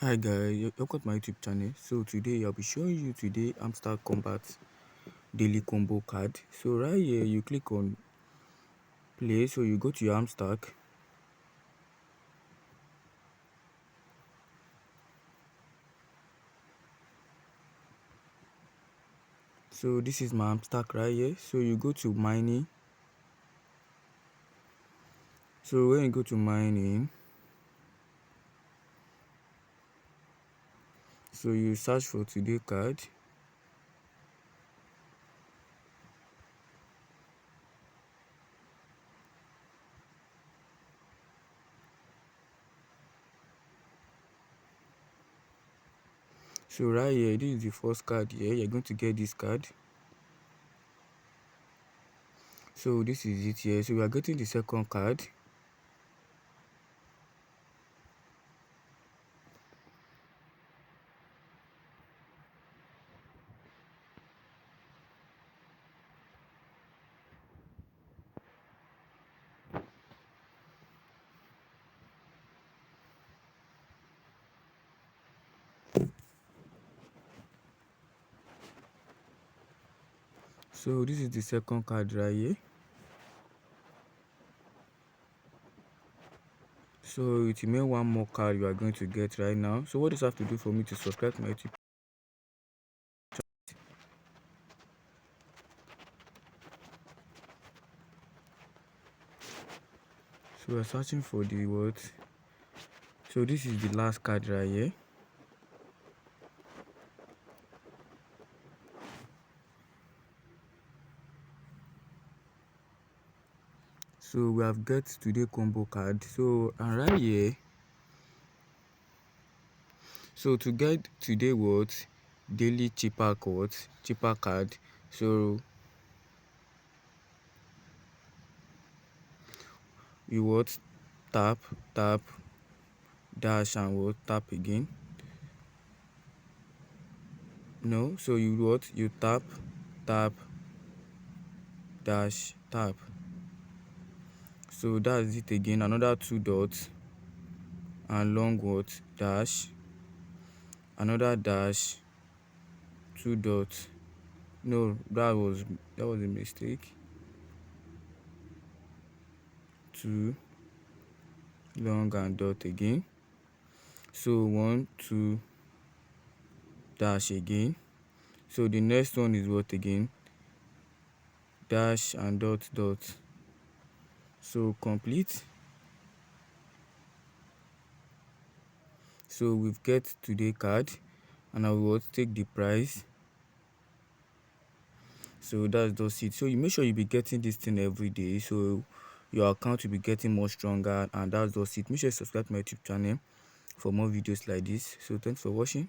Hi guys, welcome to my YouTube channel. So today I'll be showing you Hamster Kombat daily combo card. So right here you click on play, so you go to your hamster. So this is my hamster right here. So you go to mining. So when you go to mining, so you search for today card. So right here, this is the first card here. You're going to get this card. So this is it here. So we are getting the second card. So this is the second card right here. So it remains one more card you are going to get right now. So what does have to do for me to subscribe to my YouTube? So we're searching for the words. So this is the last card right here. So we have get today combo card. So and right here, so to get today what daily cheaper card. So you what tap dash and what tap again. No, so you what you tap dash tap. So that's it again. Another 2 dots and long what dash, another dash, 2 dots. No, that was a mistake. 2 long and dot again. So 1 2 dash again. So the next one is what again? Dash and dot. So complete. So we've get today card, and I will take the price. So that's just it. So you make sure you be getting this thing every day, so your account will be getting more stronger, and that's just it. Make sure you subscribe to my YouTube channel for more videos like this. So thanks for watching.